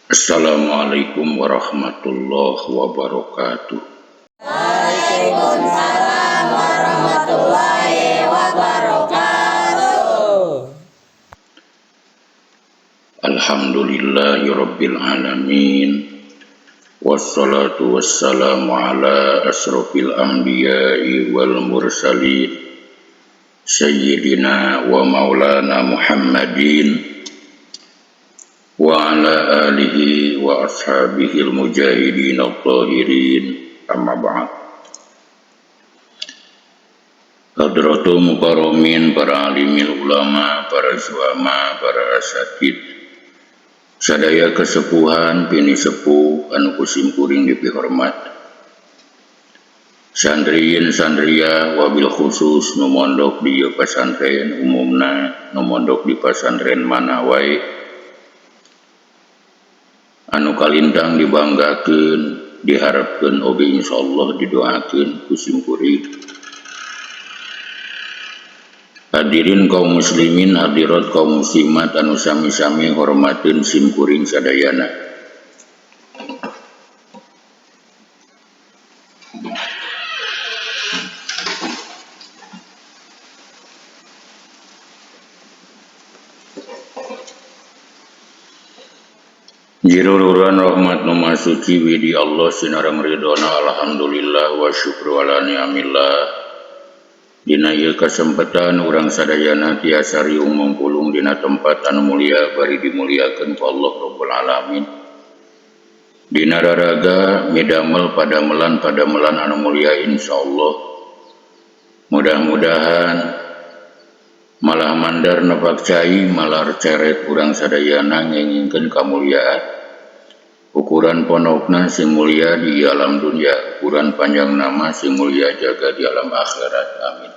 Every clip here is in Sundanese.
Assalamualaikum warahmatullahi wabarakatuh. Waalaikumsalam warahmatullahi wabarakatuh. Alhamdulillahirabbil alamin. Wassalatu wassalamu ala asrofil anbiya'i wal mursalin Sayyidina wa maulana Muhammadin wa ala alihi wa ashabihil mujahidin al-tahirin. Amma ba'd. Hadratul mukarramin, para alimin ulama, para suama, para asatid, sadaya kesepuhan bini sepuh anu kusim kuring dipihormat, sandriin sandria wabil khusus nu mondok di pesantren umumna, nu mondok di pesantren mana wae, anu kalintang dibanggakeun, diharapkeun oge insyaallah didoakeun kusim kuring. Hadirin kaum muslimin, hadirat kaum muslimat anu sami-sami hormatin sim kuring sadayana. Jirururan rahmat nu masuci widi Allah sinareng ridona, alhamdulillah wa syukru ala ni'amillah. Dina ieu kasempatan urang sadayana tiasa riung mangpulung dina tempat anu mulia bari dimuliakeun ku Allah Rabbul Alamin. Dina raraga midamel padamelan anu mulia insyaallah. Mudah-mudahan malah mandar nepak cai malar ceret urang sadayana ngengingkeun kamuliaan. Ukuran pondokna sing mulia di alam dunia, ukuran panjang nama sing mulia jaga di alam akhirat. Amin.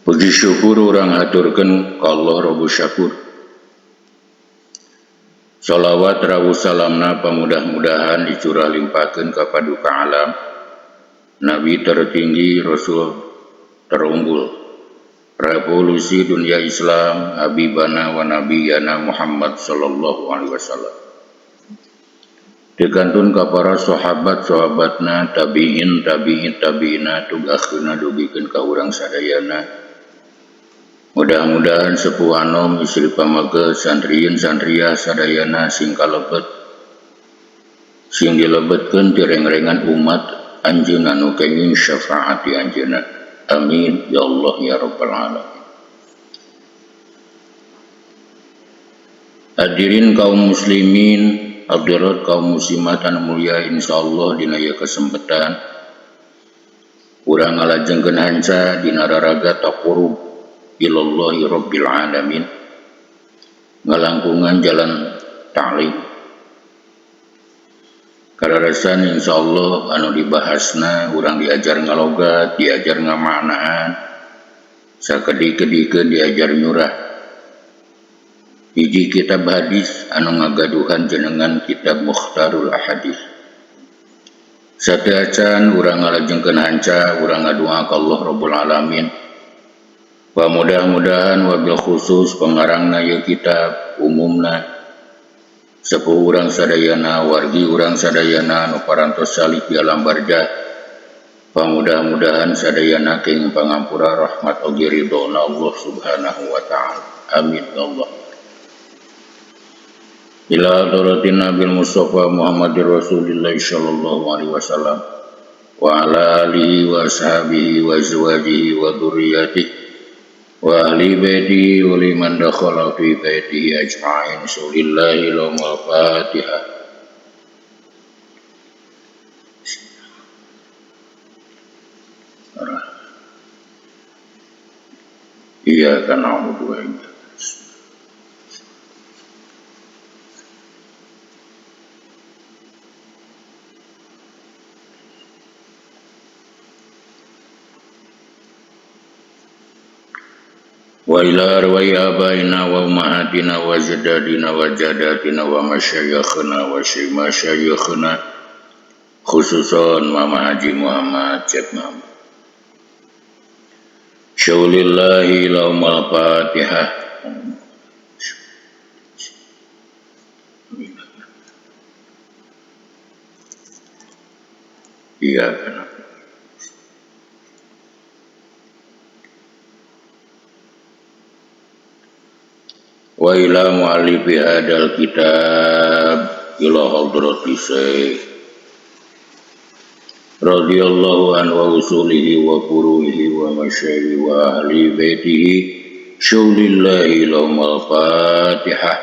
Puji syukur urang haturkeun ka Allah Rabbus Syakur. Shalawat rawuh salamna pamudah-mudahan dicurah limpahkeun ka paduka alam, Nabi tertinggi, Rasul terunggul, revolusi dunia Islam, Habibana wa Nabiyana Muhammad sallallahu alaihi wasallam. Digantun ka para sahabat-sahabatna, tabi'ina tugakhna dugikeun ka urang sadayana. Mudah-mudahan sepuh anom istri pamage santriin santria sadayana sing kalebet, sing dilebetkeun direng-rengan umat anjeunna nu kenging syafaat di anjeunna. Amin ya Allah ya rabbal alamin. Hadirin kaum muslimin, hadirat kaum muslimat anu mulia, insyaallah dina ieu kesempatan urang ngalajengkeun hanca dina raraga taqarrub ilallahi rabbil alamin, ngalangkungan jalan ta'lim. Kararasan insyaallah anu dibahasna urang diajar ngalogat, diajar ngamaknaan, sakedi-kedikeun diajar nyurah. Hiji kitab hadis anu ngagaduhan jenengan kitab Mukhtarul Ahadits. Sateacan urang ngalajengkeun hanca, urang ngadoa ka Allah Rabbul Alamin. Wa mudah-mudahan wabil khusus pengarangna ieu kitab umumna sepuh urang sadayana, wargi urang sadayana anu parantos salih di alam barzah. Pamudah-mudahan sadayana kenging pangampura rahmat oge ridona Allah Subhanahu wa taala. Amin ya Allah. Ila hadratin Nabil Mustafa Muhammadir Rasulillah sallallahu alaihi wasallam wa ala alihi wa ashabihi wa azwajihi wa dzurriyyatihi wa ahli baiti wa liman dakhala fi baitihi ajma'in. Sulillahi lahumul Fatihah. Iyyaka na'budu wa iyyaka wa ila arwai abaina wa ummahatina wa ajdadina wa jadatina wa masyayikhna wa masyayikhna, khususon Mama Haji Muhammad Cep Muhammad. Syaulillahi lahumul Fatihah. Iya kan. Wa ila mu'allifi hadal kitab ila hadrati Syekh radhiyallahu anhu wa usulihi wa furu'ihi wa masyayikhi wa ahli baitihi syaulillahi lahumul fatihah.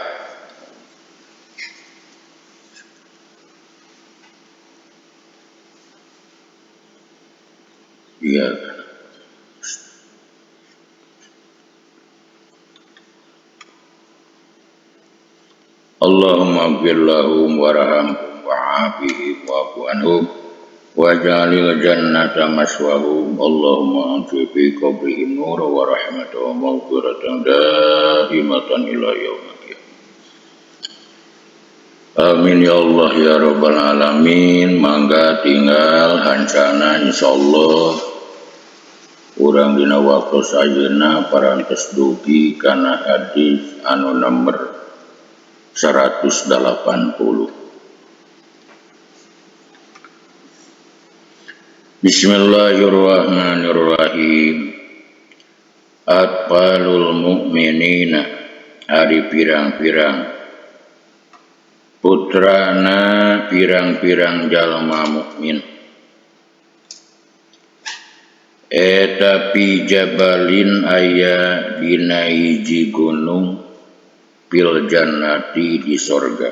Iya kan. Allahumma ighfir lahum warhamhum wa'afihim wa'fu anhum waj'alil jannata maswahum. Allahumma anfi fi qabrihim nura wa rahmatan wa maghfiratan daimatan ila yaumil qiyamah. Amin ya Allah ya rabbal alamin. Mangga tinggal hancana insyaallah urang dina waktu sayeuna parantos dugi kana hadis anu nomor 180. Bismillahirrahmanirrahim. Atfalul mu'minina, ari pirang-pirang putrana pirang-pirang jalma mukmin. Eta pi jabalin aya dina hiji gunung fil jannati di sorga.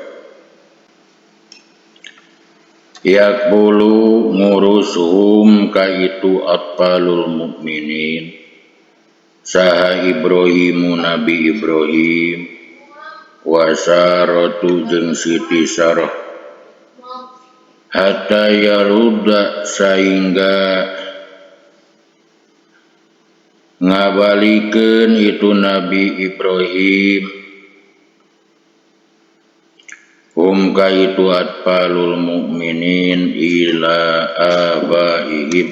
Yakbulu ngurusuhum kaitu atfalul mukminin saha Ibrahimu Nabi Ibrahim wa Saratu jeung Siti Sarah hatta yaruda saingga ngabalikeun itu Nabi Ibrahim kaitu atfalul mukminin ila abaihim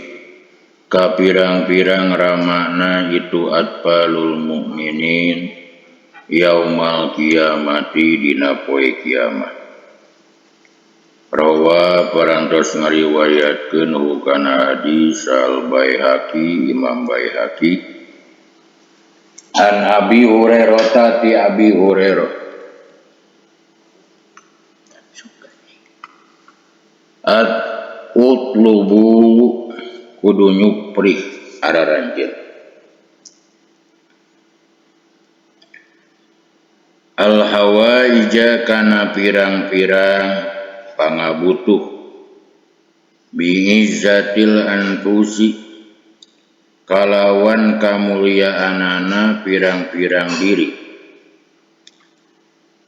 ka pirang-pirang ramana itu atfalul mukminin yaumal kiamati dina poe kiamat. Rawa parantos ngariwayatkeun hukana hadis al Baihaqi Imam Baihaqi an Abi Hurairah ti Abi Hurairah at utlubu kudu nyuprih araranjeun al hawaija kana pirang-pirang pangabutuh biizzatil anfusi kalawan kamulyaanana pirang-pirang diri.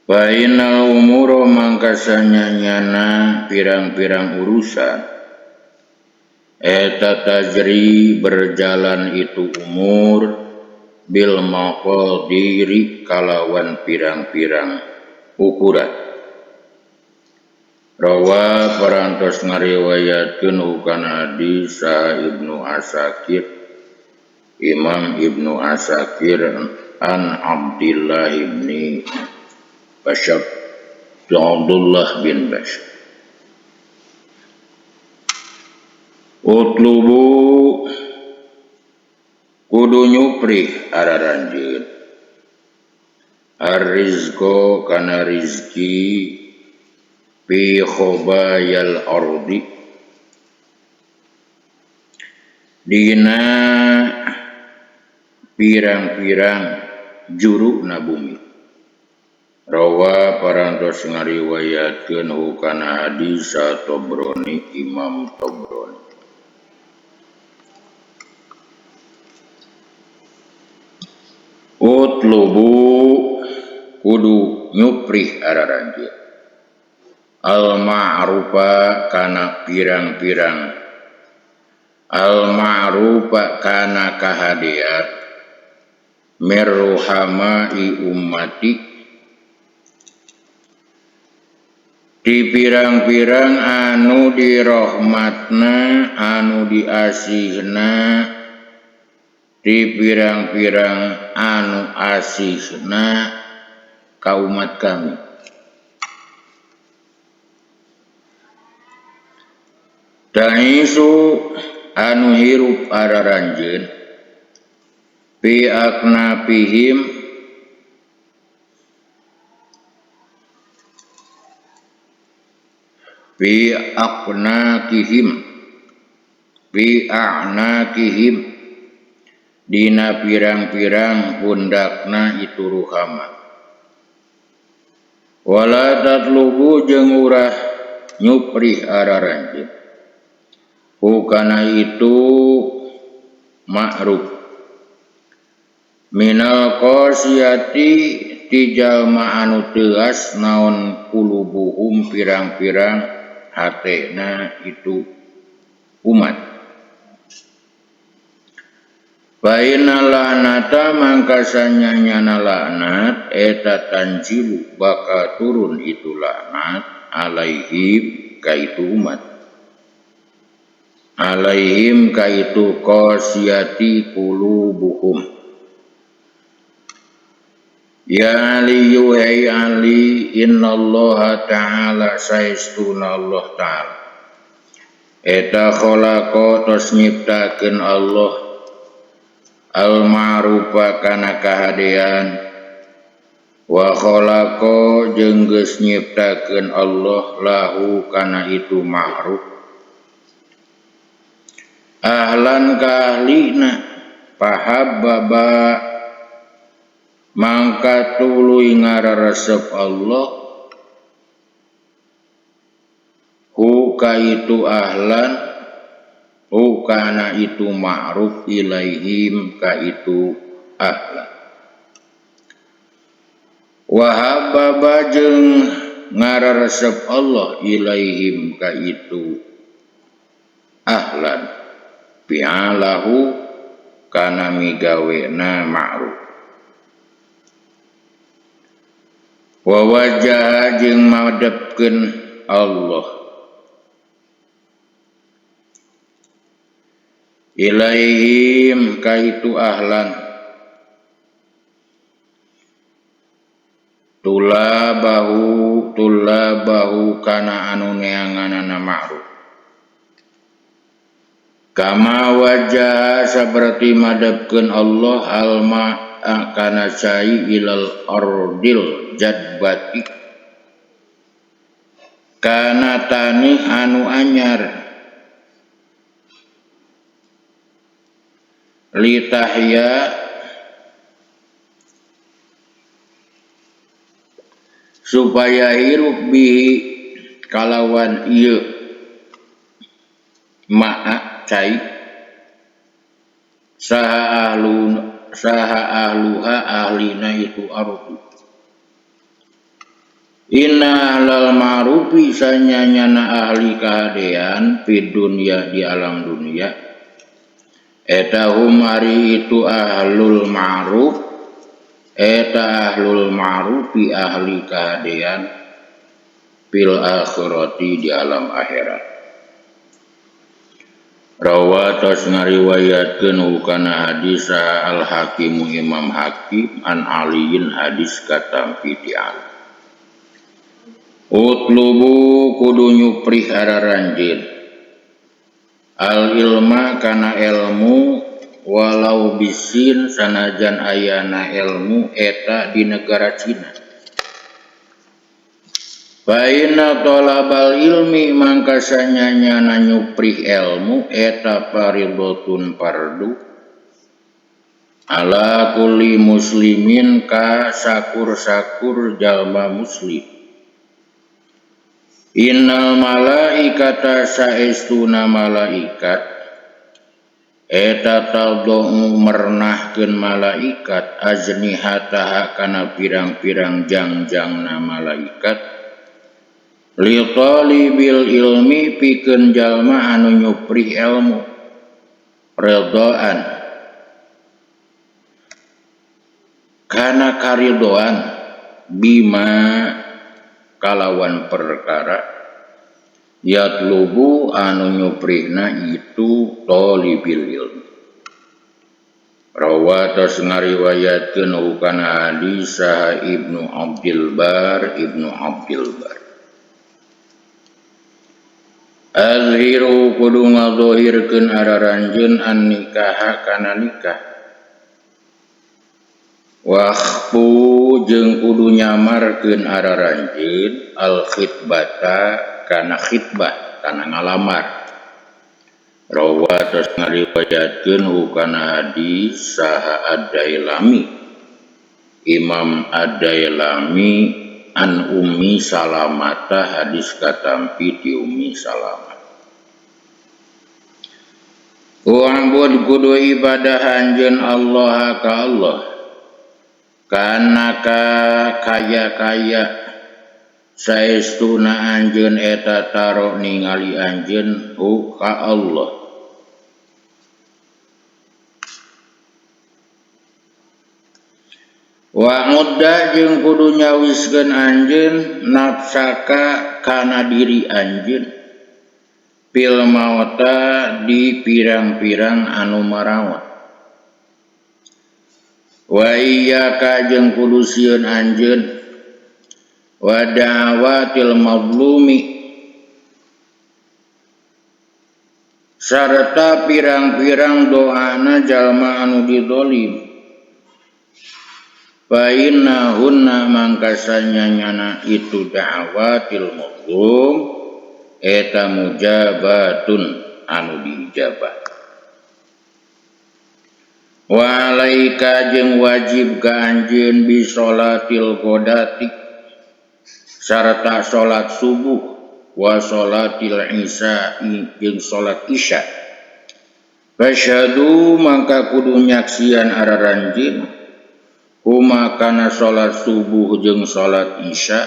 Bainal umuro mangkasanya nyana pirang-pirang urusan eta tajri berjalan itu umur bil maqadiri kalawan pirang-pirang ukuran. Rawa parantos ngariwayatkeun hukana hadis Ibnu Asakir Imam Ibnu Asakir an Abdillah ibni Bashar Abdullah bin Bashar. Utlubu kudu nyuprih araranjeun ar-rizqo kana rizki fi khobayal ardi dina pirang-pirang juru na bumi. Rawa parantos ngariwayatkeun hukana hadis Tabrani Imam Tabrani. Utlubu kudu nyuprih araranjeun al ma'rufa kana pirang-pirang al ma'rufa kana kahadiat mirruhamai ummati di pirang-pirang anu dirahmatna anu diasihna di pirang-pirang anu asihna ka umat kami. Ta'isu anu hirup araranjeun fi aknafihim fi a'nakihim dina pirang-pirang pundakna itu ruhama. Wala tatlubu jeung urah nyuprih araranjeun hukana itu ma'ruf minal qasiyati ti jalma anu teuas naon kulubuhum pirang-pirang hatena itu umat. Baina la'nata mangkasanya nyana laknat eta tanjilu bakal turun itu laknat alaihim kaitu umat. Alaihim kaitu qasiyati qulubuhum. Ya Ali yuhai Ali innallaha ta'ala saestuna Allah ta'ala eta khalaqa tos nyiptakeun Allah al-ma'rufa kana kahadean wa khalaqa jeung geus nyiptakeun Allah lahu kana itu ma'ruf ahlan ka ahlina pahabbaba mangka tuluy ngararesep Allah hu ka itu ahlan kana itu ma'ruf ilaihim ka itu ahlan wa habbaba jeung ngararesep Allah ilaihim ka itu ahlan fi'alahu kana migawena ma'ruf wa wajah jeung madepkeun Allah ilaihim kaitu ahlan tulabahu kana anu neanganana ma'ruf kama wajah saberti madepkeun Allah alma kana cai ilal ardil jadbati kana tanih anu anyar litahya supaya hirup bihi kalawan ieu ma'a cai saha ahluha ahlina itu ardu inna ahlal ma'rufi sanyanyana ahli kahadean fi dunya di alam dunia eta hum ari itu ahlul ma'ruf eta ahlul ma'rufi ahli kahadean fil akhirati di alam akhirat. Rawa tos ngariwayatkeun hukana hadis al hakimu imam hakim an aliin hadis katampi di Ali utlubu kudu nyuprih araranjeun al ilma kana ilmu walau bisin sanajan ayana ilmu eta di negara Cina. Baina tolabal ilmi mangkasanya nyana nyuprih ilmu eta paridotun fardu ala kulli muslimin ka sakur-sakur jalma muslim. Innal malaikata saestuna malaikat eta tadau mernahkeun malaikat ajnihataha kana pirang-pirang jangjangna malaikat li talibil ilmi pikeun jalma anu nyuprih ilmu ridaan kana karidoan bima kalawan perkara yatlubu anu nyuprihna itu talibil ilmi. Rawa tos ngariwayatkeun hukana hadis saha Ibnu Abdul Bar Azhiru kudu ngadohirkeun araranjeun an nikah kana nikah. Wahpu jeung kudu nyamarkeun araranjeun al khitbata kana khitbah kana ngalamar. Rawa tos ngariwayatkeun hukana hadis saha Ad-Dailami Imam Ad-Dailami an Ummi Salamata hadis katampi ti Ummi Salamah. Wa'bud kudu ibadah anjeun Allah ka Allah kana ka kaya-kaya saestuna anjeun eta taro ningali anjeun ka Allah. Wa mudda jeung kudu nyawiskeun anjeun nafsaka kana diri anjeun pil mauta di pirang-pirang anu marawat. Wa iyyaka jeung kudu sieun anjeun wa da'watil mazlumi sarta pirang-pirang doana jalma anu didolim. Fa innahunna mangkasanya itu da'watil mazlum eta mujabatun anu diijabah. Wa alaika jeung wajib ka anjeun bi sholatil qodati sarta salat subuh wa sholatil isya'i jeung salat isya. Fasyhadu mangka kudu nyaksian araranjeun huma kana salat subuh jeung salat isya.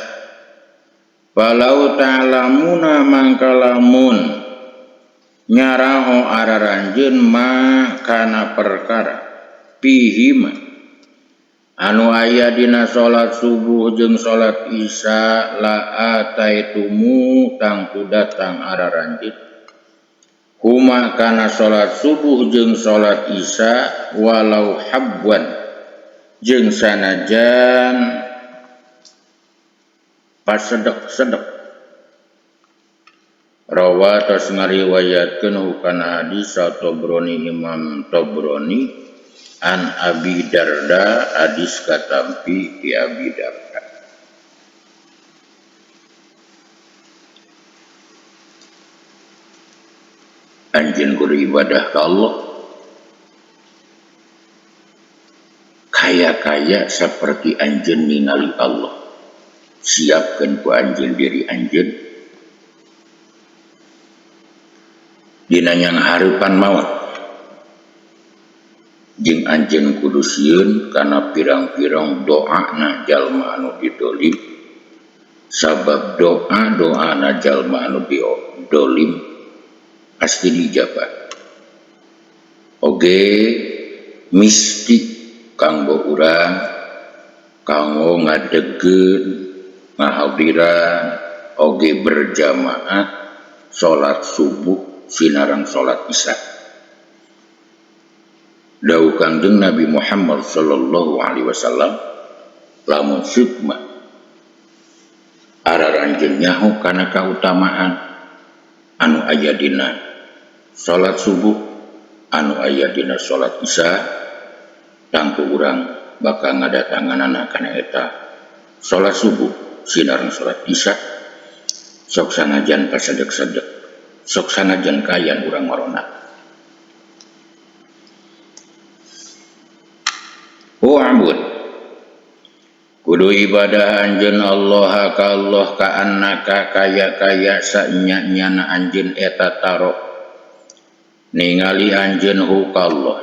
Walau ta'lamuna mangka lamun nyarao araranjeun ma kana perkara pihima anu aya dina salat subuh jeung salat isya la ataitumu tangtu datang araranjeun huma kana salat subuh jeung salat isya walau habwan jeung sanajan pasedek-sedek. Rawa tos ngariwayatkeun hukana hadis Tabrani Imam Tabrani an Abi Darda hadis katampi ti Abi Darda. Anjeun kudu ibadah ka Allah kaya-kaya seperti anjeun ningali Allah. Siapkeun ku anjeun diri anjeun dina yang hareupan maot. Jeung anjeun kudu sieun kana pirang-pirang doana jalma anu didolim. Sabab doana jalma anu didolim pasti dijabah. Oge misti kanggo urang kanggo ngadegeun ngahadiran oge berjamaah salat subuh sinareng salat isya. Dawuh Kangjeng Nabi Muhammad sallallahu alaihi wasallam lamun sukma araranjeun nyaho kana kautamaan anu aya dina salat subuh anu aya dina salat isya tangtu urang bakal ngadatanganana kana eta salat subuh sinareng salat isya sok sanajan pasedek-sedek sok sanajan kayan urang marona. Wa'bud kudu ibadah anjeun Allah ka Allah ka annaka kaya-kaya sanya-nyana anjeun eta taro ningali anjeun ka Allah.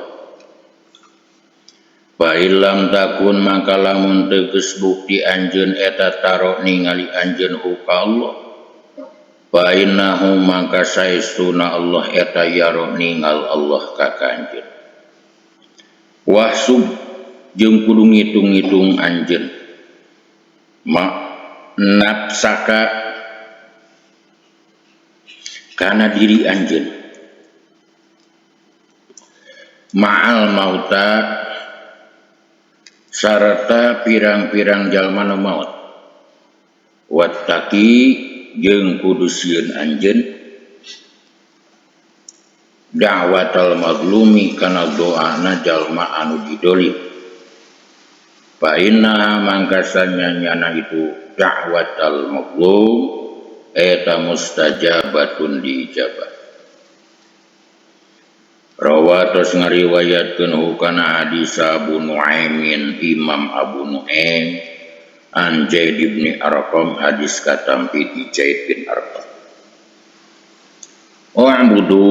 Fa illam takun maka lamun teu geus bukti anjeun eta taro ningali anjeun ka Allah. Fa innahu maka saestuna Allah eta yaro ningal Allah ka anjeun. Wahsub jeung kudu ngitung-ngitung anjeun ma nafsaka kana diri anjeun ma'al mauta sarta pirang-pirang jalma nu maut. Wattaqi jeung kudu sieun anjeun da'watal mazlumi kana doana jalma anu didolim. Fa inna mangkasanya nyana itu da'watal mazlum eta mustajabatun diijabah. Rawatos ngariwayatkeun hukana hadis Abu Nuaimin Imam Abu Nuaim an Zaid bin Arqam hadis katampi di Zaid bin Arqam. Wa'budu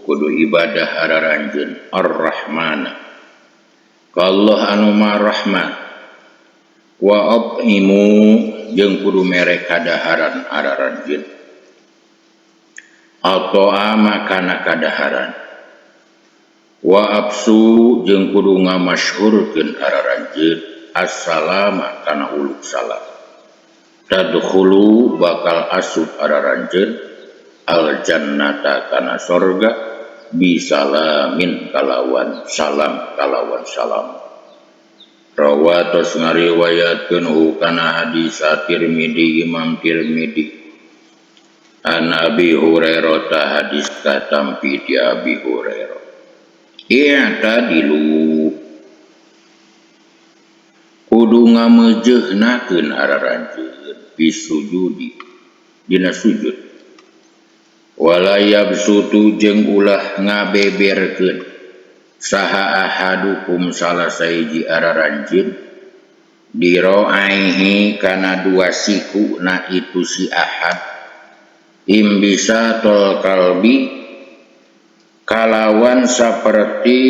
kudu ibadah hararanjeun Ar-Rahman ka Allah anu Mar-Rahman wa aqimu jeung kudu mere kadaharan hararanjeun atau kana kadaharan wa absu jeung kudu ngamasyhurkeun hararanjeun assalama kana uluk salam tadkhulu bakal asup hararanjeun al jannata kana sorga bisalamin kalawan salam rawatos ngariwayatkeun hukana hadis Tirmidzi Imam Tirmidzi an Abi Hurairah hadis katampi di Abi Hurairah i'tadilu kudu ngamejehnakeun hararanjeun bisujudi dina sujud wala yabsutu jeung ulah ngabeberkeun saha ahadukum salah saiji araranjeun diroaihi kana dua siku na itu si ahad imbisa tol kalbi kalawan saperti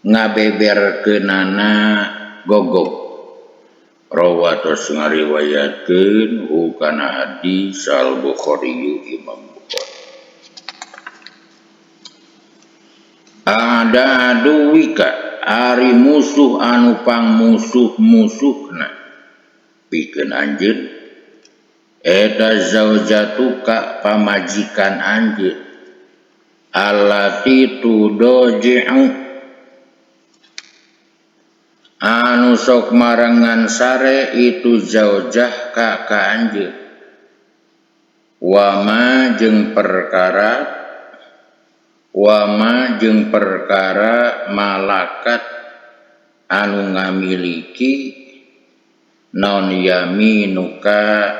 ngabeberkeunana gogog. Rawatos ngariwayatkeun hukana hadis Al-Bukhari Imam Bukhari. Ada aduwika ari musuh anu pangmusuh-musuhna pikeun anjeun eta zaujatuka pamajikan anjeun allati tudoji'u anu sok marangan sare itu zaujah ka anjeun wama jeung perkara malakat anu ngamiliki naon yaminuka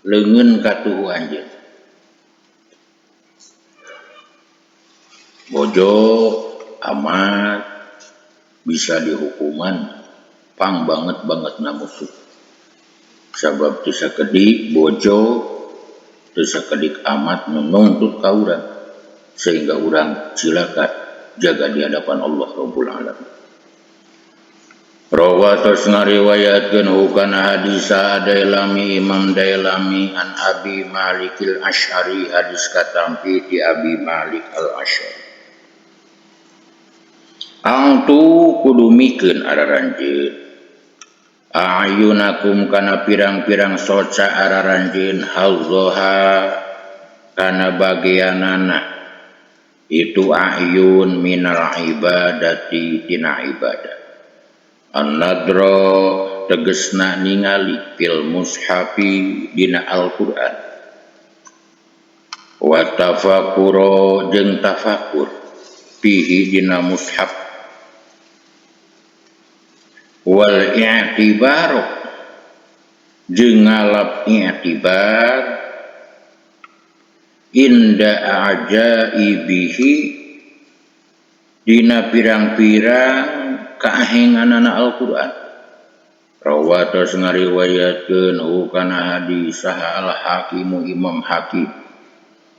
leungeun katuhu anjeun bojo amat bisa dihukuman pang banget na musuh sabab teu sakedik bojo teu sakedik amat nuntut ka urang sehingga urang cilaka jaga di hadapan Allah Rabbul Alamin. Rawatos ngariwayatkeun hukana hadis Dailami Imam Dailami an Abi Malik al-Asy'ari hadis katampi di Abi Malik al-Asy'ari. Angtu kudu mikeun araranjeun ayunakum kana pirang-pirang soca araranjeun hazoha kana bagianana itu ayun minal ibadati tina ibadah an-nadra tegesna ningali fil mushafi dina Al-Qur'an wa tafakuro jeung tafakur fihi dina mushaf wal i'tibar jeung ngalap i'tibar inda ajaibihi dina pirang-pirang kaahenganana Al-Qur'an. Rawatos ngariwayatkeun hukana hadis saha al-Hakimu Imam Hakim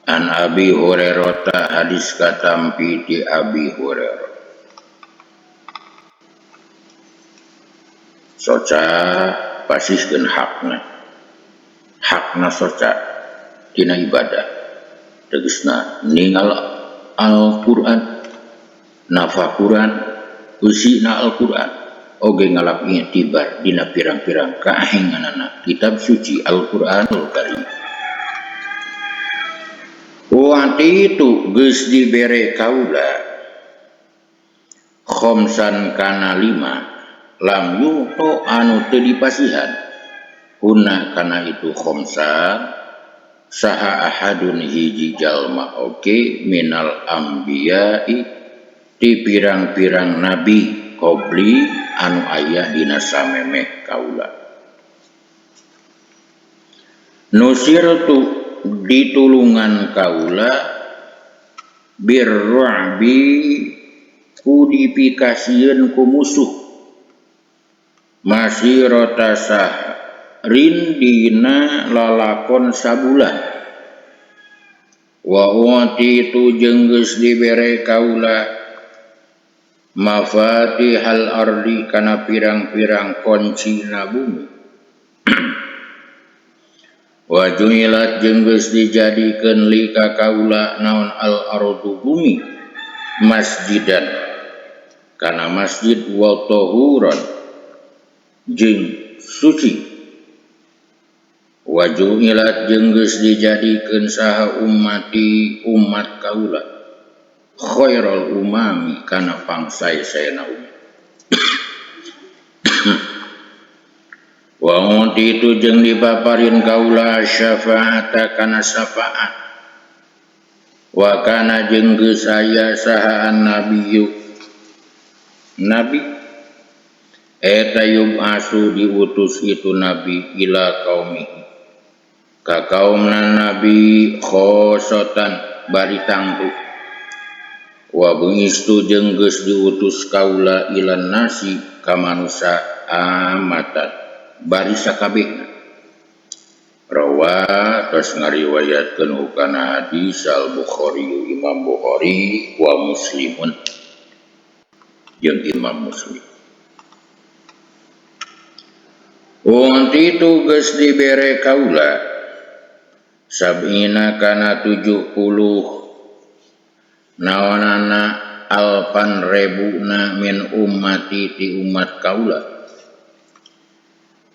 an Abi Hurairah hadis katampi di Abi Hurairah. Soca pasiskeun hakna soca tina ibadah tegasna ningal Al-Qur'an nafakuran usina Al-Qur'an oge ngalap i'tibar dina pirang-pirang kaahenganana kitab suci Al-Qur'anul Karim. Waktu itu geus dibere kaula khomsan kana 5 lam yuto anu teu dipasihan hunna kana itu khomsa saha ahadun hiji jalma oke minal ambiyai ti pirang-pirang nabi qobli anu aya dina samemeh kaula. Nusirtu ditulungan kaula birru'bi kudipikasieun ku musuh masirata sahrin dina lalakon sabulan wa utitu jeung geus dibere kaula mafatihal ardi kana pirang-pirang kuncina bumi wa juilat jeung geus dijadikeun li ka kaula naon al ardu bumi masjidan kana masjid wa tahuran jeung suci wa juilat jeung geus dijadikeun saha ummati umat kaula khairul umami kana pangsae-saena umat wa itu jeung dipaparin kaula syafaata kana syafaat wa kana jeung geus aya saha annabiyyu nabi eta yub'asu diutus itu nabi ila qaumihi ka kaumna nabi khosotan bari tangtu wa buistu jeung geus diutus kaula ilan nasi ka manusa amatan bari sakabehna. Rawa tos ngariwayatkeun hukana hadis al Bukhari Imam Bukhari wa Muslimun jeung Imam Muslim. Itu geus dibere kaula sab'ina kana 70 naonana alpan rebuna min ummati ti umat kaula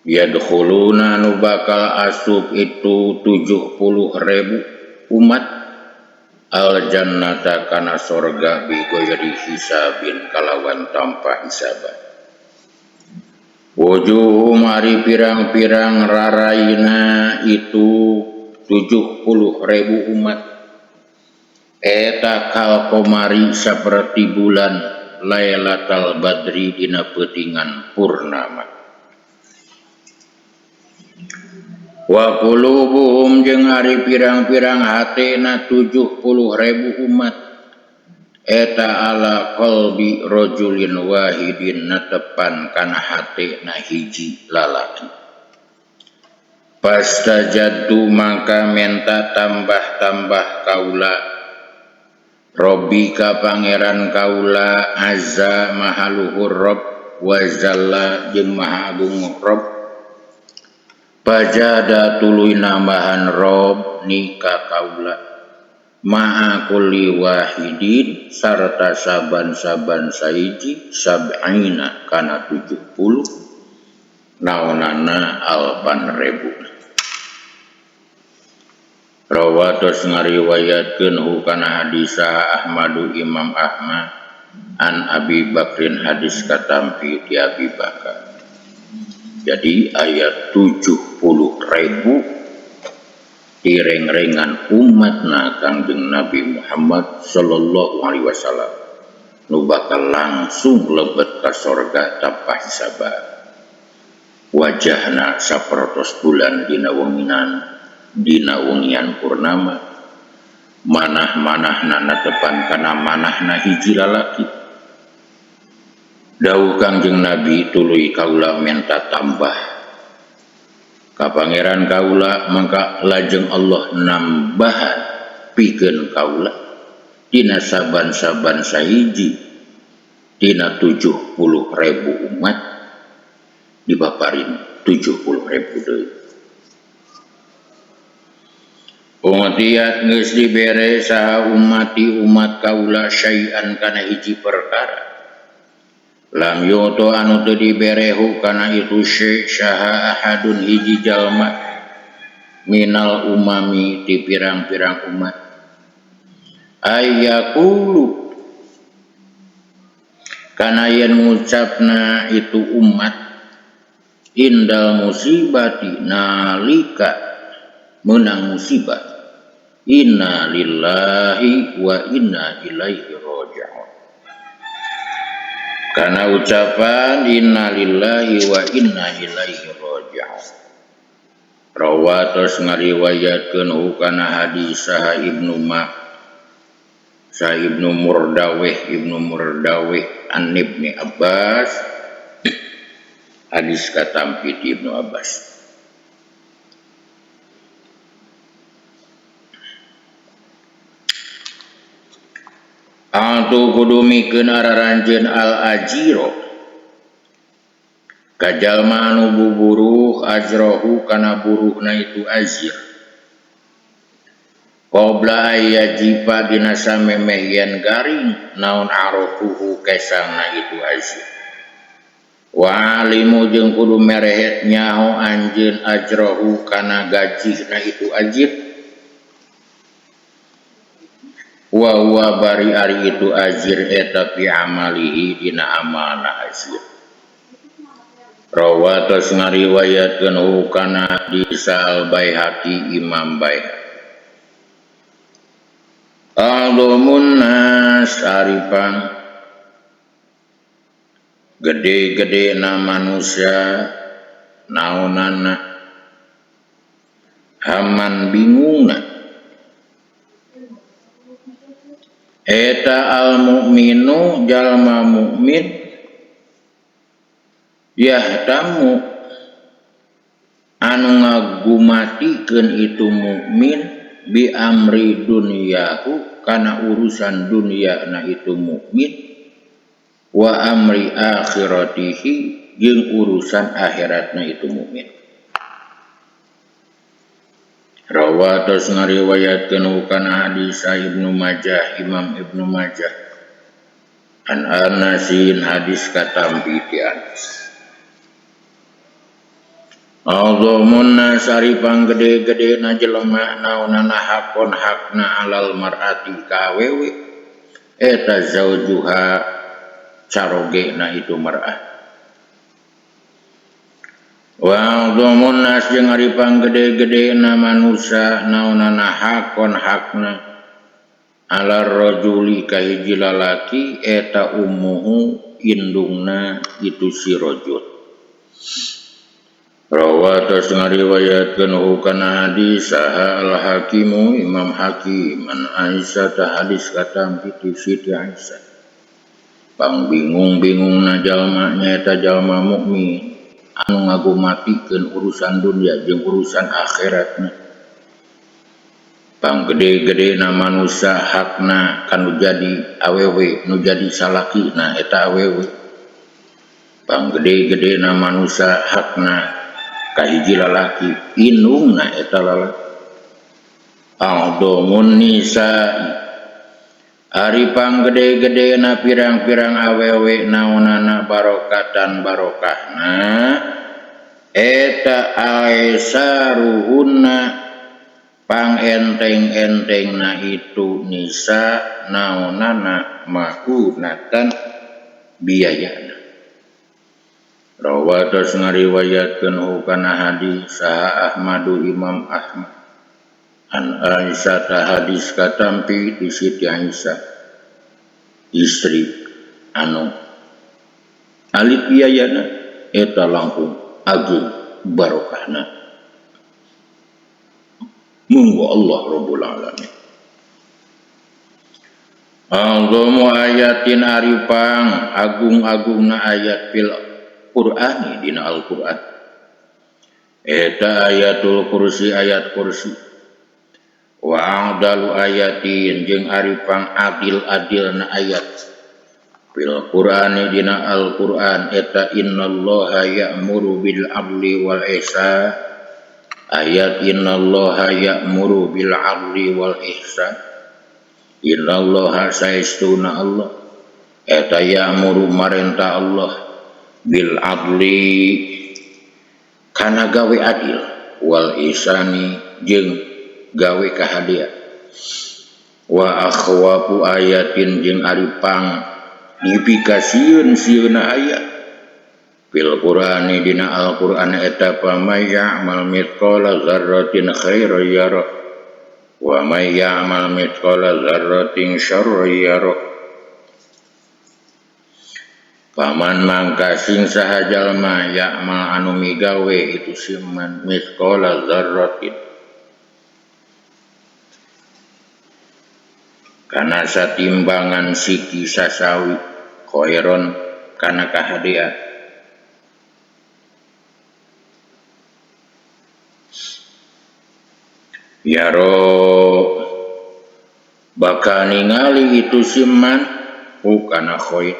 yadkhuluna nu bakal asup itu 70.000 umat al jannata kana sorga bi ghairi hisabin kalawan tanpa hisaban. Wujuhum ari pirang-pirang raraina itu 70.000 umat eta kal komari saperti bulan Lailatul Badri dina peutingan purnama. Wa qulubuhum jeung ari pirang-pirang hatena 70.000 umat eta ala qalbi rajulin wahidin natepan kana hatena hiji lalaki. Pastajadtu maka menta tambah-tambah kaula Robbi ka pangeran kaula azza mahaluhur Rob wa zalla jeung maha agung Rob pajada tuluy nambahan Rob nika kaula ma'a kulli wahidin sarta saban-saban saiji sab'ina kana 70 naonana alpan rebu. Rawatos ngariwayatkeun hukana hadis Ahmadu Imam Ahmad an Abi Bakrin hadis katampi ti Abi Bakar. Jadi ayat 70.000 direng-rengan umatna Kangjeng Nabi Muhammad sallallahu alaihi wasallam nu bakal langsung lebet ka sorga tanpa hisaban. Wajahna sapertos bulan dina wengian purnama manah-manahna natepan kana manahna hiji lalaki. Dawuh Kangjeng Nabi tuluy kaula menta tambah ka pangeran kaula mangka lajeng Allah nambahan pikeun kaula dina saban-saban sahiji dina 70.000 umat dibaparin 70.000 deui. Umatiat geus dibere saha ummati umat kaula syai'an kana hiji perkara lam yuto anu teu diberehu kana itu syaha ahadun hiji jalma minal umami ti pirang-pirang umat ayyakulu kana yen ngucapna itu umat indal musibati nalika menang musibah inna lillahi wa inna ilaihi raji'un. Karena ucapan inna lillahi wa inna ilaihi raji'un rawatos ngariwayatkeun hukana hadis saha Ibnu Murdawih an Ibni Abbas, hadis katampi Ibnu Abbas. Atu kudu mikeun araranjeun al-ajiro kajalma anu buburuh ajrohu kana buruhna itu azir qabla ayajiba dina samemeh yen garing naon arofuhu kesangna itu azir wa alimu jeung kudu merehet nyaho anjeun ajrohu kana gajihna itu azir wa huwa bari ari itu azir eta fi amalihi dina amalna azir. Rawatos ngariwayatkeun hukana hadis al-Baihaqi Imam Baihaqi. Aldomun nas aripang gede-gede na manusia naonana haman bingungna eta al-mu'minu jalma mukmin yahtamu anu ngagumatikeun itu mukmin bi amri dunyahu kana urusan dunia na itu mukmin wa amri akhiratihi jeung urusan akhiratna itu mukmin. Rawatos ngariwayatkeun hukana hadis Ibnu Majah Imam Ibnu Majah an Anasin hadis katampi ti Anas. Aldomun nasari panggede-gede na jelema naonana hakon hakna alal mar'ati ka awewe eta zaujuha caroge na itu mar'ah. Wa aldomun nas jeung ari panggede-gede na manusia naonana hakon hakna alar rajuli ka hiji lalaki eta ummuhu indungna itu si rajul. Rawatos ngariwayatkeun hukana hadis saha al-Hakimu Imam Hakim an Aisyah ta hadis katampi ti Siti Aisyah. Pang bingung-bingungna jalma nyaeta jalma mukmin anu ngagumatikeun urusan dunia jeung urusan akhiratna. Pang gede-gedena manusia hakna kanu jadi awewe nu jadi salakina eta awewe. Pang gede-gedena manusia hakna kahiji lalaki indungna eta lalaki. Aldomun nisa'i ari panggede-gedena pirang-pirang awewe naonana barokatan barokahna eta aisaruhunna pangenteng-entengna itu nisa naonana mahunatan biayana. Rawatos ngariwayatkeun hukana hadis saha Ahmadu Imam Ahmad an Aisyah ta hadis katampi di Siti Aisyah istri anu alif biayana eta langkung agung barokahna munggu Allah Rabbul Alamin. Aldomu ayatin aripang agung-agungna ayat fil Qur'ani dina Al-Qur'an eta ayatul kursi ayat kursi wa adalu ayatin jeung aripang adil-adilna ayat fil Qur'ani dina Al-Qur'an eta innallaha ya'muru bil adli wal ihsan ayat innallaha ya'muru bil adli wal ihsan innallaha saestuna Allah eta ya'muru marentah Allah bil adli kana gawe adil wal ihsani jeung gawe kahadia wa akhwafu ayatin jeung aripang dipikasieun sieuna ayat fil Qur'ani dina Al-Qur'an eta pamay ya'mal mithqala dzarratin khairan yara wa may ya'mal mithqala dzarratin syarran yarah. Paman mangka sing saha jalma ya'mal anu migawe itu siman mithqala dzarratin kana satimbangan siki sasawi khairon kana kahadean yaro bakal ningali itu siman kana khair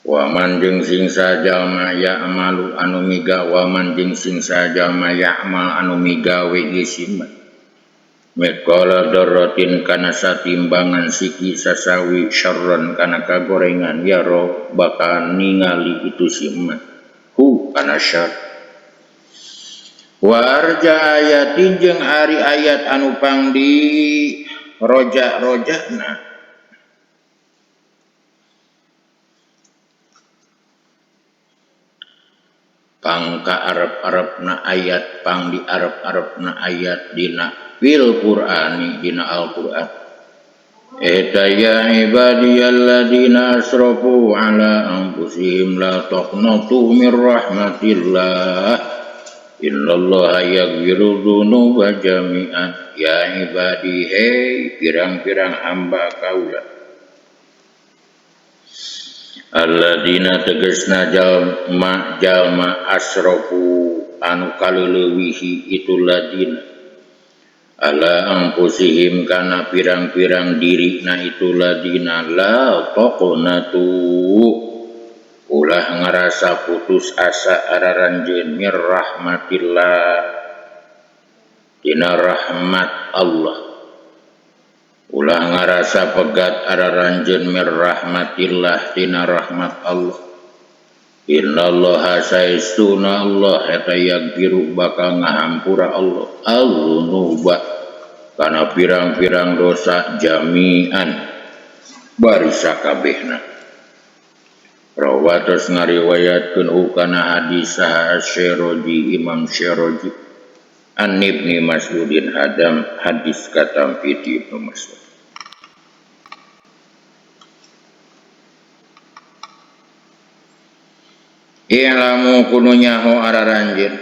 waman jeung sing sajalma ya'malu anu migawe waman jeung sing sajalma ya'mal anu migawe isiman mithqala dzarratin kana satimbangan siki sasawi syarran kana kagorengan yaro bakal ningali itu siman kana syarr. Wa arja ayatin jeung ari ayat anu pang di roja-rojana pang ka arep-arepna ayat pang di arep-arepna ayat dina fil Qur'ani dina Al-Qur'an eta ya ibadiyalladzina asrafu ala anfusihim la taqnatu mir rahmatillah innallaha yaghfiru dzunuba jami'an ya ibadi hei pirang-pirang hamba kaula alladzina tegasna jalma asrafu anu kaleulewihi itu ladina ala anfusihim kana pirang-pirang dirina itu ladina la taqnatu ulah ngarasa putus asa araranjeun mir rahmatillah dina rahmat Allah ulah ngarasa pegat araranjeun mir rahmatillah dina rahmat Allah innallaha saestuna Allah eta yaghfiru bakal ngahampura Allah al-dzunuba kana pirang-pirang dosa jami'an bari sakabehna. Rawatos ngariwayatkeun kana hadis saha Syirazi Imam Syirazi an Ibnu Mas'udin hadis katampi Ibnu Mas'ud. I'lamu kudu nyaho araranjeun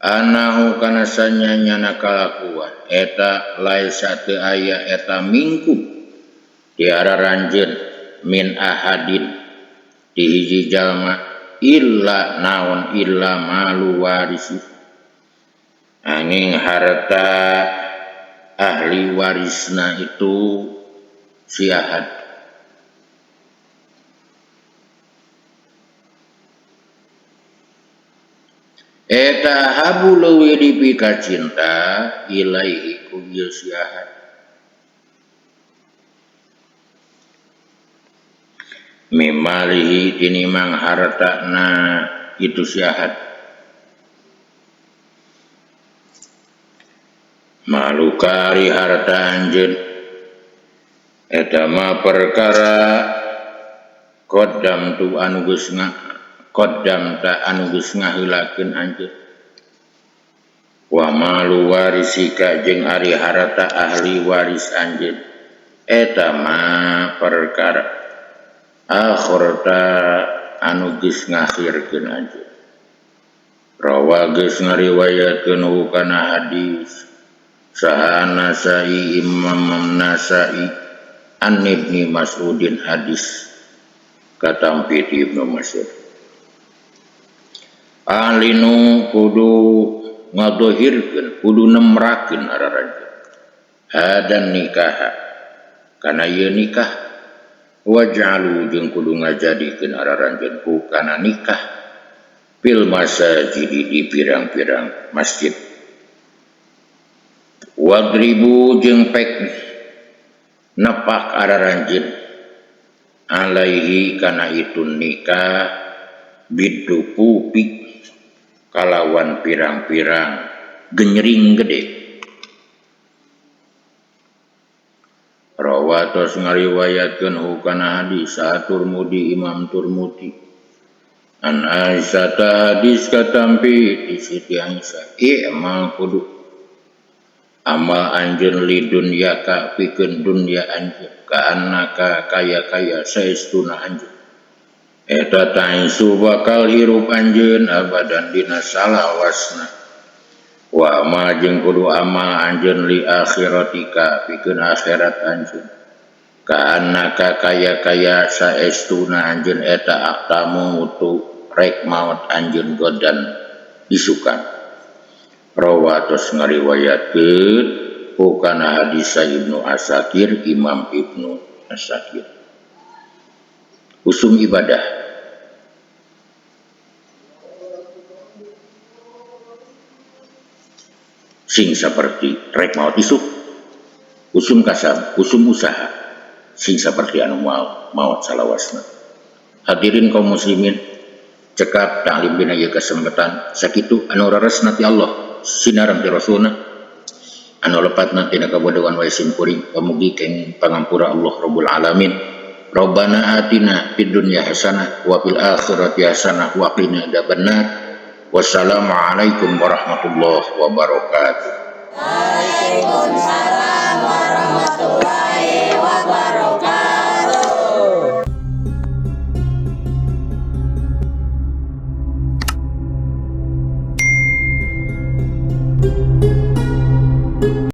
anahu kana sanyana kalakuan eta laisa teu aya eta mingkum di araranjeun min ahadin di hiji jalma illa naon illa malu warisi angin harta ahli warisna itu si ahad eta habu leuwih dipika cinta ilaihi ku ieu si ahad mimalihi tinimang hartana itu si ahad malukari harta anjeun eta mah perkara qaddam tu anu geus qaddam ta anu geus ngaheulakeun anjeun wa malu warisika jeung ari harta ahli waris anjeun eta mah perkara akhirta anu geus ngakhirkeun anjeun rawa geus ngariwayatkeun kana hadis saha Nasai Imam Nasai an Ibnu Mas'udin hadis katampi Ibnu Mas'ud alinu kudu ngadohirkeun kudu nemrakeun araranjeun hadan nikah kana ieu nikah waj'alu jeung kudu ngajadikeun araranjeun ku kana nikah fil masajid di pirang-pirang masjid wadribu jeung pek nepak araranjeun alaihi kana itu nikah bidupupi kalawan pirang-pirang genyering gede rawatos ngariwayatkeun kana hadis Turmudi Imam Turmudi an Aisyah hadis katampi di Siti Aisyah i'mal kudu amal anjeun li dunya ka pikeun dunya anjeun ka annaka kaya saestuna anjeun eta taisu bakal hirup anjeun abadan dina salawasna wa ma jeung kudu amal anjeun li akhiratika pikeun akhirat anjeun ka annaka kaya saestuna anjeun eta aktamu mutu rek maot anjeun godan isukan rawatos ngariwayatkeun ku kana hadis Ibnu Asakir Imam Ibnu Asakir. Usum ibadah sing saperti rek maot isuk usum kasab usum usaha sing saperti anu maot salawasna. Hadirin kaum muslimin cekap taklim dina ieu kesempatan sakitu anu raresna ti Allah sinaran ti rasulna anu lepatna tina kabodohan wae simkuring pamugi keng pangampura Allah Rabbul Alamin. Rabbana atina fid dunya hasanah wa fil akhirati hasanah wa qina adzabannar. Wassalamu alaikum warahmatullahi wabarakatuh. Waalaikumsalam warahmatullahi